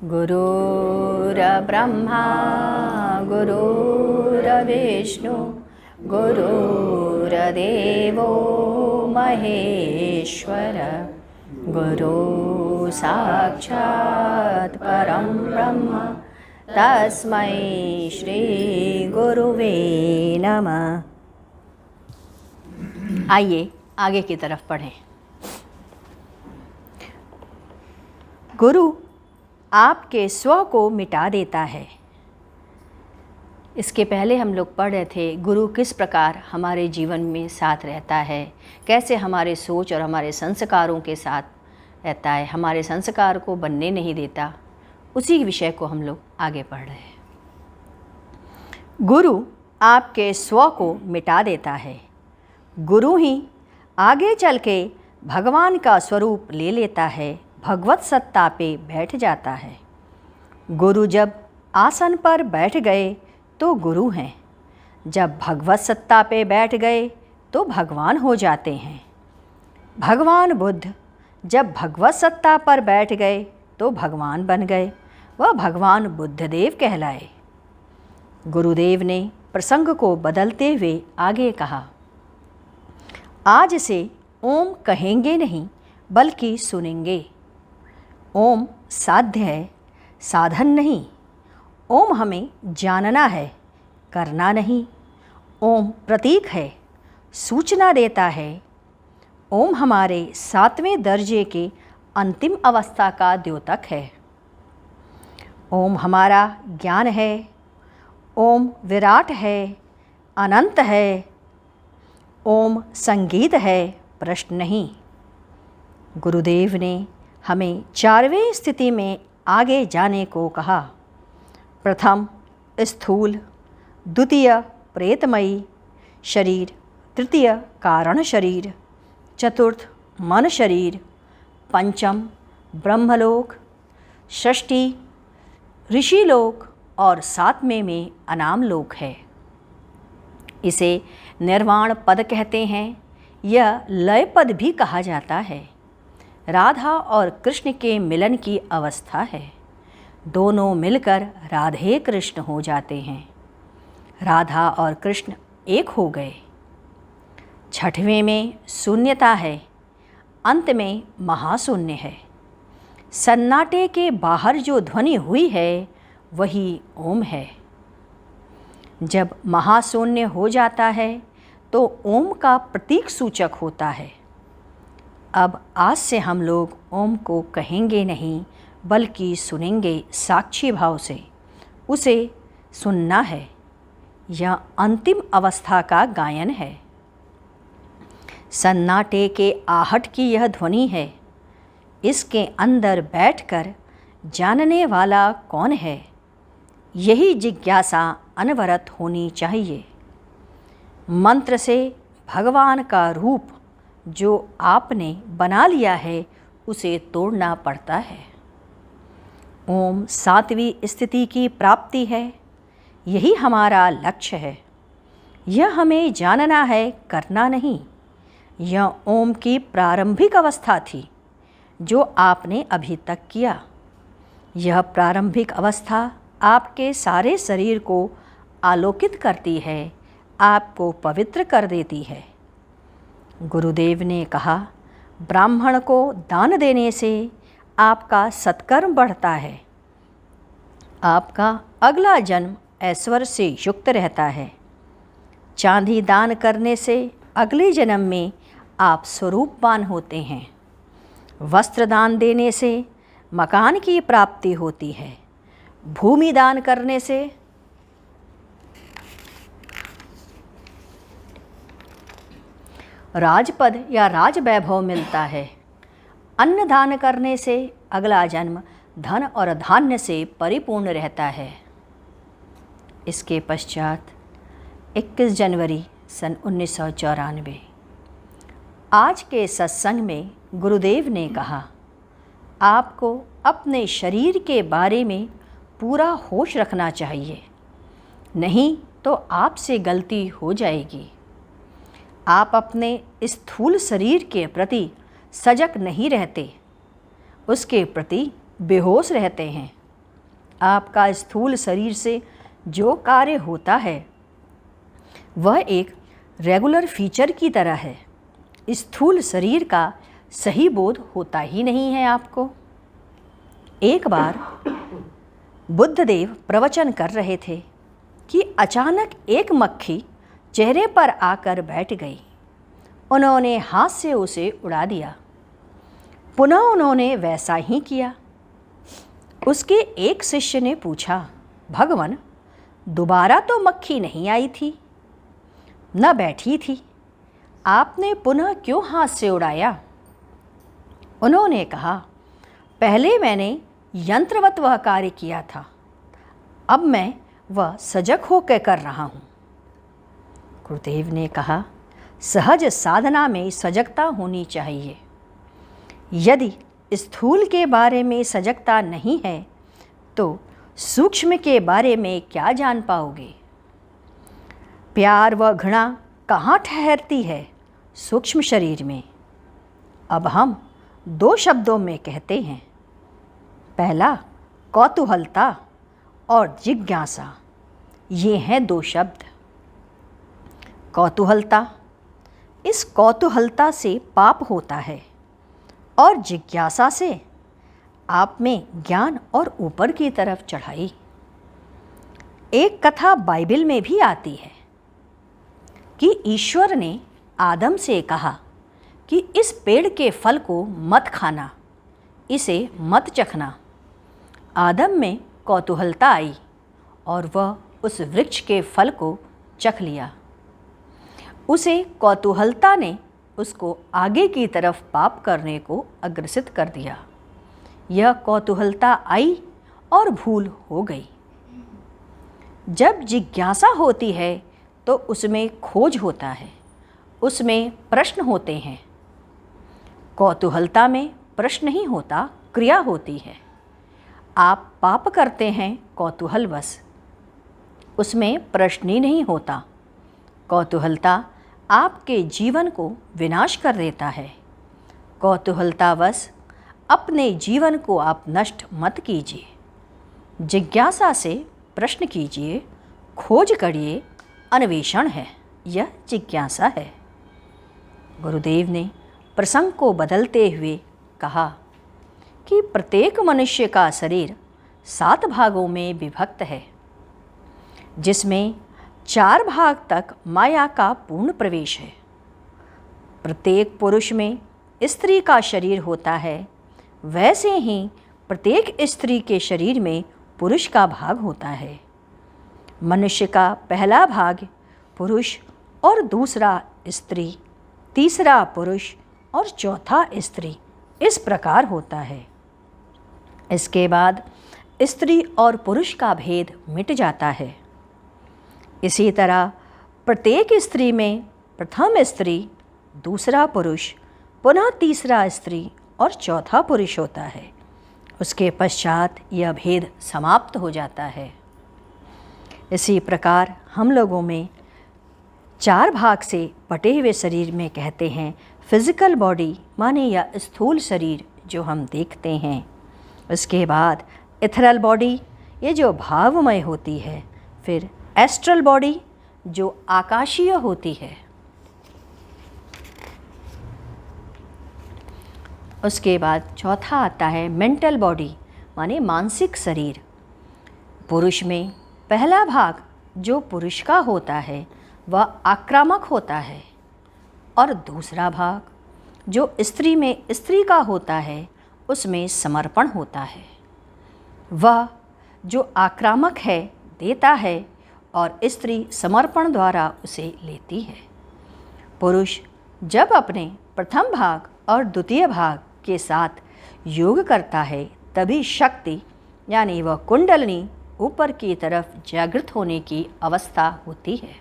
गुरुर्ब्रह्मा गुरुर्विष्णु गुरुर्देवो महेश्वर गुरु साक्षात् परं ब्रह्म तस्मै श्री गुरुवे नमः। आइए आगे की तरफ पढ़ें। गुरु आपके स्व को मिटा देता है। इसके पहले हम लोग पढ़ रहे थे गुरु किस प्रकार हमारे जीवन में साथ रहता है, कैसे हमारे सोच और हमारे संस्कारों के साथ रहता है, हमारे संस्कार को बनने नहीं देता। उसी विषय को हम लोग आगे पढ़ रहे हैं। गुरु आपके स्व को मिटा देता है। गुरु ही आगे चल के भगवान का स्वरूप ले लेता है, भगवत सत्ता पे बैठ जाता है। गुरु जब आसन पर बैठ गए तो गुरु हैं, जब भगवत सत्ता पे बैठ गए तो भगवान हो जाते हैं। भगवान बुद्ध जब भगवत सत्ता पर बैठ गए तो भगवान बन गए, वह भगवान बुद्धदेव कहलाए। गुरुदेव ने प्रसंग को बदलते हुए आगे कहा, आज से ओम कहेंगे नहीं बल्कि सुनेंगे। ओम साध्य है, साधन नहीं। ओम हमें जानना है, करना नहीं। ओम प्रतीक है, सूचना देता है। ओम हमारे 7वें दर्जे के अंतिम अवस्था का द्योतक है। ओम हमारा ज्ञान है। ओम विराट है, अनंत है। ओम संगीत है, प्रश्न नहीं। गुरुदेव ने हमें 4वें स्थिति में आगे जाने को कहा। प्रथम स्थूल, द्वितीय प्रेतमयी शरीर, तृतीय कारण शरीर, चतुर्थ मन शरीर, पंचम ब्रह्मलोक, षष्ठी ऋषिलोक और 7वें में अनाम लोक है। इसे निर्वाण पद कहते हैं। यह लय पद भी कहा जाता है। राधा और कृष्ण के मिलन की अवस्था है। दोनों मिलकर राधे कृष्ण हो जाते हैं। राधा और कृष्ण एक हो गए। 6वें में शून्यता है, अंत में महाशून्य है। सन्नाटे के बाहर जो ध्वनि हुई है वही ओम है। जब महाशून्य हो जाता है तो ओम का प्रतीक सूचक होता है। अब आज से हम लोग ओम को कहेंगे नहीं बल्कि सुनेंगे साक्षी भाव से। उसे सुनना है। यह अंतिम अवस्था का गायन है। सन्नाटे के आहट की यह ध्वनि है। इसके अंदर बैठकर जानने वाला कौन है, यही जिज्ञासा अनवरत होनी चाहिए। मंत्र से भगवान का रूप जो आपने बना लिया है उसे तोड़ना पड़ता है। ओम 7वीं स्थिति की प्राप्ति है। यही हमारा लक्ष्य है। यह हमें जानना है, करना नहीं। यह ओम की प्रारंभिक अवस्था थी जो आपने अभी तक किया। यह प्रारंभिक अवस्था आपके सारे शरीर को आलोकित करती है, आपको पवित्र कर देती है। गुरुदेव ने कहा, ब्राह्मण को दान देने से आपका सत्कर्म बढ़ता है। आपका अगला जन्म ऐश्वर्य से युक्त रहता है। चांदी दान करने से अगले जन्म में आप स्वरूपवान होते हैं। वस्त्र दान देने से मकान की प्राप्ति होती है। भूमि दान करने से राजपद या राजवैभव मिलता है। अन्न दान करने से अगला जन्म धन और धान्य से परिपूर्ण रहता है। इसके पश्चात 21 जनवरी सन 1994 आज के सत्संग में गुरुदेव ने कहा, आपको अपने शरीर के बारे में पूरा होश रखना चाहिए, नहीं तो आपसे गलती हो जाएगी। आप अपने स्थूल शरीर के प्रति सजग नहीं रहते, उसके प्रति बेहोश रहते हैं। आपका स्थूल शरीर से जो कार्य होता है वह एक रेगुलर फीचर की तरह है। स्थूल शरीर का सही बोध होता ही नहीं है आपको। एक बार बुद्धदेव प्रवचन कर रहे थे कि अचानक एक मक्खी चेहरे पर आकर बैठ गई। उन्होंने हाथ से उसे उड़ा दिया। पुनः उन्होंने वैसा ही किया। उसके एक शिष्य ने पूछा, भगवान, दोबारा तो मक्खी नहीं आई थी, न बैठी थी, आपने पुनः क्यों हाथ से उड़ाया? उन्होंने कहा, पहले मैंने यंत्रवत वह कार्य किया था, अब मैं वह सजग होकर कर रहा हूँ। गुरुदेव ने कहा, सहज साधना में सजगता होनी चाहिए। यदि स्थूल के बारे में सजगता नहीं है तो सूक्ष्म के बारे में क्या जान पाओगे? प्यार व घृणा कहाँ ठहरती है? सूक्ष्म शरीर में। अब हम 2 शब्दों में कहते हैं। पहला कौतूहलता और जिज्ञासा, ये हैं 2 शब्द। कौतूहलता, इस कौतूहलता से पाप होता है और जिज्ञासा से आप में ज्ञान और ऊपर की तरफ चढ़ाई। एक कथा बाइबल में भी आती है कि ईश्वर ने आदम से कहा कि इस पेड़ के फल को मत खाना, इसे मत चखना। आदम में कौतूहलता आई और वह उस वृक्ष के फल को चख लिया। उसे कौतूहलता ने उसको आगे की तरफ पाप करने को अग्रसित कर दिया। यह कौतूहलता आई और भूल हो गई। जब जिज्ञासा होती है तो उसमें खोज होता है, उसमें प्रश्न होते हैं। कौतूहलता में प्रश्न नहीं होता, क्रिया होती है। आप पाप करते हैं कौतूहलवश, उसमें प्रश्न ही नहीं होता। कौतूहलता आपके जीवन को विनाश कर देता है। कौतूहलतावश अपने जीवन को आप नष्ट मत कीजिए। जिज्ञासा से प्रश्न कीजिए, खोज करिए, अन्वेषण है, यह जिज्ञासा है। गुरुदेव ने प्रसंग को बदलते हुए कहा कि प्रत्येक मनुष्य का शरीर 7 भागों में विभक्त है, जिसमें 4 भाग तक माया का पूर्ण प्रवेश है। प्रत्येक पुरुष में स्त्री का शरीर होता है, वैसे ही प्रत्येक स्त्री के शरीर में पुरुष का भाग होता है। मनुष्य का पहला भाग पुरुष और दूसरा स्त्री, तीसरा पुरुष और चौथा स्त्री, इस प्रकार होता है। इसके बाद स्त्री और पुरुष का भेद मिट जाता है। इसी तरह प्रत्येक स्त्री में प्रथम स्त्री, दूसरा पुरुष, पुनः तीसरा स्त्री और चौथा पुरुष होता है। उसके पश्चात यह भेद समाप्त हो जाता है। इसी प्रकार हम लोगों में 4 भाग से बटे हुए शरीर में कहते हैं फिजिकल बॉडी, माने या स्थूल शरीर जो हम देखते हैं। उसके बाद इथरल बॉडी, ये जो भावमय होती है। फिर एस्ट्रल बॉडी जो आकाशीय होती है। उसके बाद चौथा आता है मेंटल बॉडी, माने मानसिक शरीर। पुरुष में पहला भाग जो पुरुष का होता है वह आक्रामक होता है, और दूसरा भाग जो स्त्री में स्त्री का होता है उसमें समर्पण होता है। वह जो आक्रामक है देता है और स्त्री समर्पण द्वारा उसे लेती है। पुरुष जब अपने प्रथम भाग और द्वितीय भाग के साथ योग करता है तभी शक्ति यानी वह कुंडलिनी ऊपर की तरफ जागृत होने की अवस्था होती है।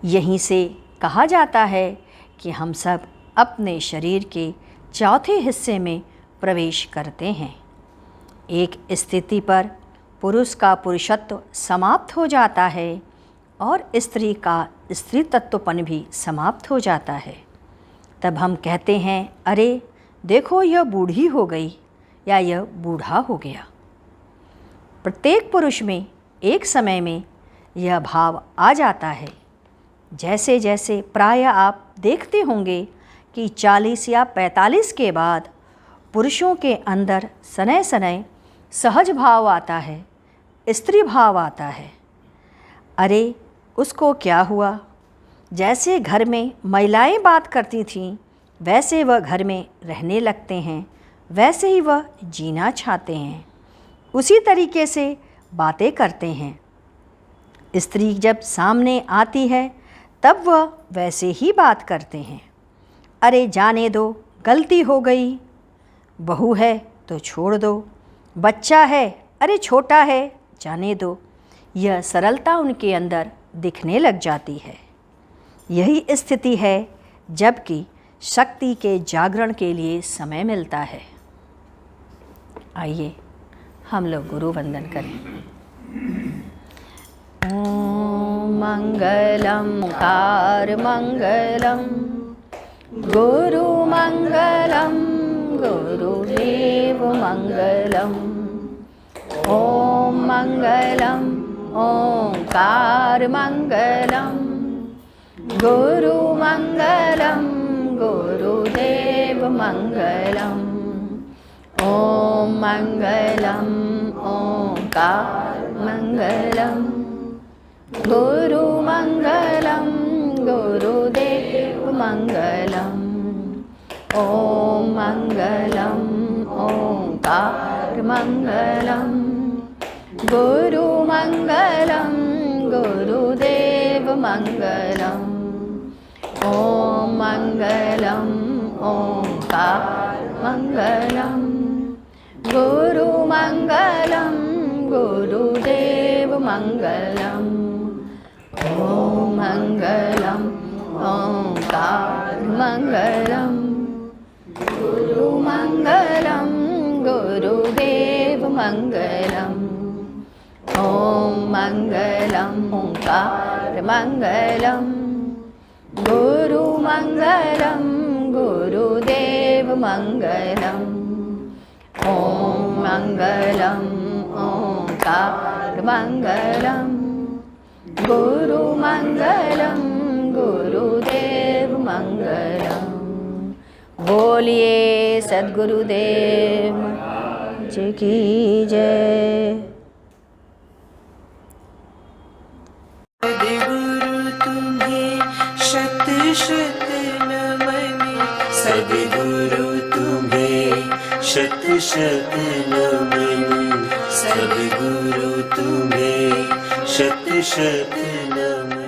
यहीं से कहा जाता है कि हम सब अपने शरीर के चौथे हिस्से में प्रवेश करते हैं। एक स्थिति पर पुरुष का पुरुषत्व समाप्त हो जाता है और स्त्री का स्त्री तत्वपन भी समाप्त हो जाता है। तब हम कहते हैं, अरे देखो यह बूढ़ी हो गई या यह बूढ़ा हो गया। प्रत्येक पुरुष में एक समय में यह भाव आ जाता है। जैसे जैसे प्रायः आप देखते होंगे कि 40 या 45 के बाद पुरुषों के अंदर सनय सनय सहज भाव आता है, स्त्री भाव आता है। अरे उसको क्या हुआ? जैसे घर में महिलाएं बात करती थीं वैसे वह घर में रहने लगते हैं, वैसे ही वह जीना चाहते हैं, उसी तरीके से बातें करते हैं। स्त्री जब सामने आती है तब वह वैसे ही बात करते हैं। अरे जाने दो, गलती हो गई, बहू है तो छोड़ दो, बच्चा है, अरे छोटा है, जाने दो। यह सरलता उनके अंदर दिखने लग जाती है। यही स्थिति है जबकि शक्ति के जागरण के लिए समय मिलता है। आइए हम लोग गुरु वंदन करें। ओम मंगलम कार मंगलम गुरु मंगलम गुरुदेव मंगलम। ओम मंगलम ओंकार मंगलम गुरु मंगलम गुरुदेव मंगलम। ओम मंगलम ओंकार मंगलम गुरु मंगलम गुरुदेव मंगलम। ओम मंगलम ओंकार मंगलम गुरु मंगलम गुरुदेव मंगलम। ओम मंगलम ओंकार मंगलम गुरु मंगलम गुरुदेव मंगलम। ओम मंगलम ओंकार मंगलम गुरु मंगलम गुरुदेव मंगलम। ओम मंगलम ओंकार मंगलम गुरु मंगलम गुरुदेव मंगलम। ओम मंगलम ओंकार मंगलम गुरु मंगलम गुरुदेव मंगलम। बोलिए सद्गुरुदेव जी की जय। सद्गुरु तुम्हें शत शत नमन। सद्गुरु तुम्हें शत शत नमन। सद्गुरु तुम्हें शत शत नमन।